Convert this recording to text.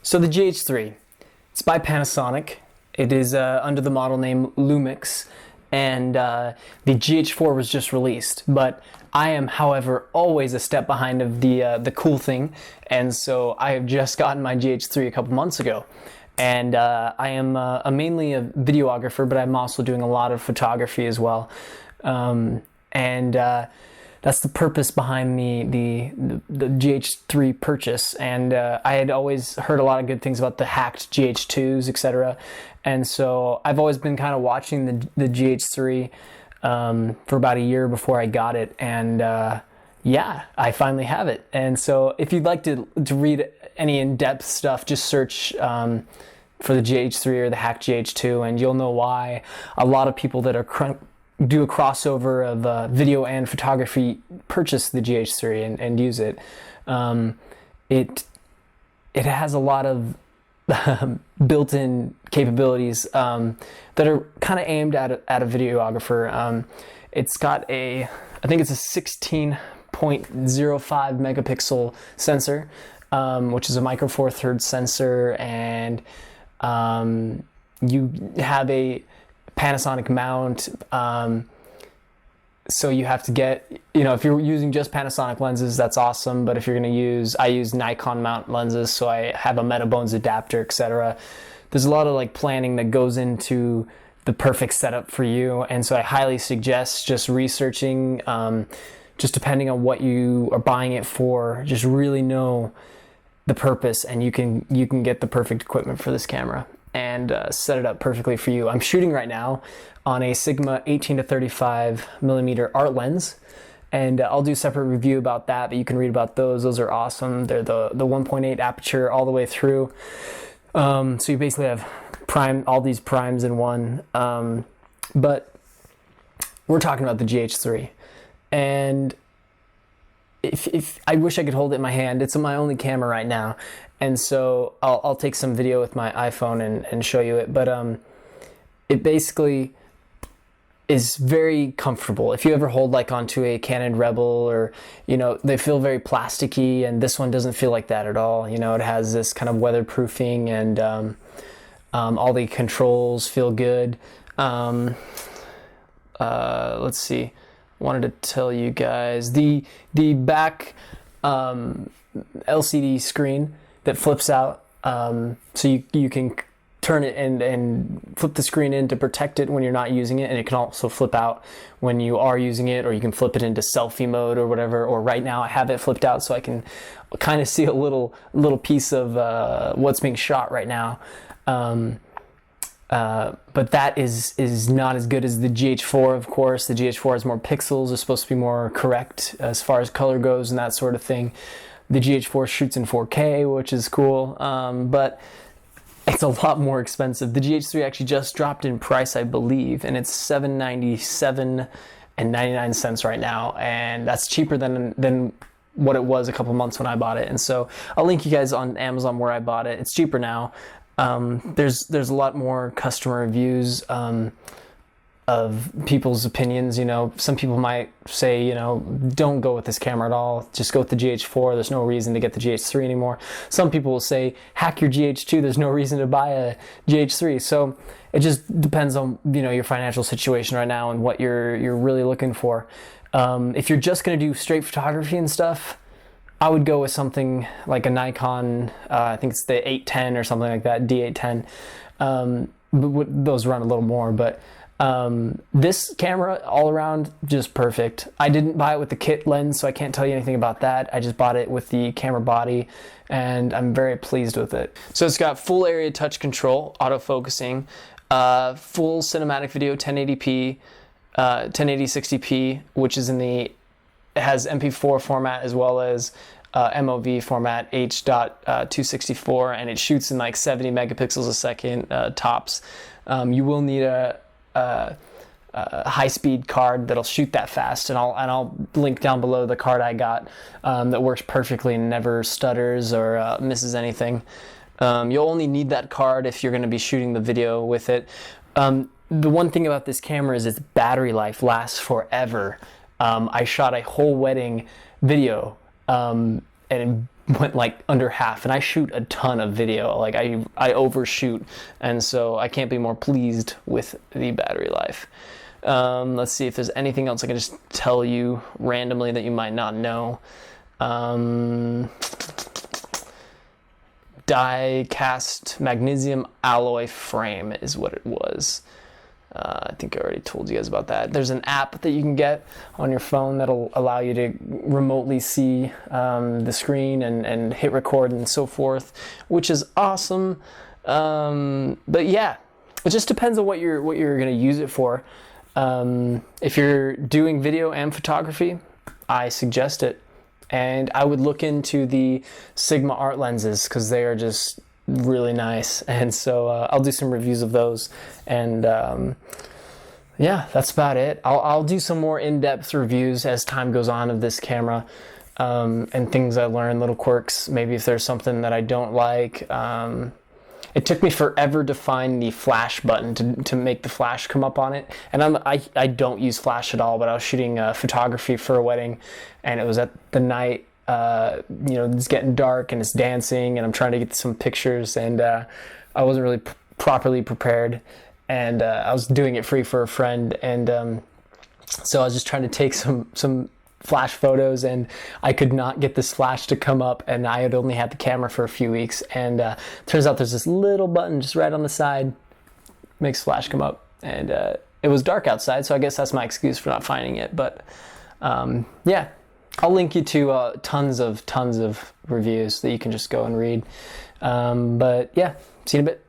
So the GH3, it's by Panasonic. It is under the model name Lumiz, and the GH4 was just released. But I am, however, always a step behind of the cool thing, and so I have just gotten my GH3 a couple months ago. And I am mainly a videographer, but I'm also doing a lot of photography as well. That's the purpose behind the GH3 purchase. And I had always heard a lot of good things about the hacked GH2s, etc. And so I've always been kind of watching the GH3 for about a year before I got it. And yeah, I finally have it. And so if you'd like to read any in-depth stuff, just search for the GH3 or the hacked GH2, and you'll know why a lot of people that are do a crossover of video and photography purchase the GH3 and use it. It has a lot of built-in capabilities that are kind of aimed at a videographer. It's got I think it's a 16.05 megapixel sensor, which is a micro four thirds sensor, and you have a Panasonic mount, so you have to get, if you're using just Panasonic lenses, that's awesome. But if you're going to I use Nikon mount lenses, so I have a Metabones adapter, etc. There's a lot of planning that goes into the perfect setup for you, and so I highly suggest just researching, just depending on what you are buying it for. Just really know the purpose, and you can get the perfect equipment for this camera and set it up perfectly for you. I'm shooting right now on a Sigma 18 to 35 millimeter art lens, and I'll do a separate review about that, but you can read about those. Those are awesome. They're the 1.8 aperture all the way through. So you basically have all these primes in one. But we're talking about the GH3, and if I wish I could hold it in my hand. It's my only camera right now, and so I'll take some video with my iPhone and show you it. But it basically is very comfortable. If you ever hold onto a Canon Rebel, or they feel very plasticky, and this one doesn't feel like that at all. It has this kind of weatherproofing, and all the controls feel good. Let's see. Wanted to tell you guys the back LCD screen that flips out, so you can turn it and flip the screen in to protect it when you're not using it, and it can also flip out when you are using it, or you can flip it into selfie mode or whatever. Or right now I have it flipped out so I can kind of see a little piece of what's being shot right now. But that is not as good as the GH4, of course. The GH4 has more pixels, is supposed to be more correct as far as color goes and that sort of thing. The GH4 shoots in 4K, which is cool, but it's a lot more expensive. The GH3 actually just dropped in price, I believe, and it's $797.99 right now, and that's cheaper than what it was a couple months when I bought it. And so I'll link you guys on Amazon where I bought it. It's cheaper now. There's a lot more customer reviews of people's opinions. Some people might say, don't go with this camera at all. Just go with the GH4. There's no reason to get the GH3 anymore. Some people will say, hack your GH2. There's no reason to buy a GH3. So it just depends on your financial situation right now and what you're really looking for. If you're just going to do straight photography and stuff, I would go with something like a Nikon, I think it's the 810 or something like that, D810. Those run a little more, but this camera all around, just perfect. I didn't buy it with the kit lens, so I can't tell you anything about that. I just bought it with the camera body, and I'm very pleased with it. So it's got full area touch control, autofocusing, full cinematic video 1080p, 1080 60p, which is it has MP4 format as well as MOV format, H.264, and it shoots in 70 megapixels a second tops. You will need a high-speed card that'll shoot that fast, and I'll link down below the card I got that works perfectly and never stutters or misses anything. You'll only need that card if you're going to be shooting the video with it. The one thing about this camera is its battery life lasts forever. I shot a whole wedding video, and went like under half, and I shoot a ton of video. Like I overshoot, and so I can't be more pleased with the battery life. Let's see if there's anything else I can just tell you randomly that you might not know. Die cast magnesium alloy frame is what it was. I think I already told you guys about that. There's an app that you can get on your phone that'll allow you to remotely see the screen and hit record and so forth, which is awesome. But yeah, it just depends on what you're going to use it for. If you're doing video and photography, I suggest it. And I would look into the Sigma art lenses because they are just really nice. And so I'll do some reviews of those. And yeah, that's about it. I'll do some more in-depth reviews as time goes on of this camera, and things I learn, little quirks. Maybe if there's something that I don't like. It took me forever to find the flash button to make the flash come up on it. And I don't use flash at all, but I was shooting photography for a wedding, and it was at the night, it's getting dark and it's dancing, and I'm trying to get some pictures, and I wasn't really properly prepared, and I was doing it free for a friend, and so I was just trying to take some flash photos, and I could not get this flash to come up, and I had only had the camera for a few weeks, and turns out there's this little button just right on the side, makes flash come up, and it was dark outside, so I guess that's my excuse for not finding it. But yeah, I'll link you to tons of reviews that you can just go and read. But yeah, see you in a bit.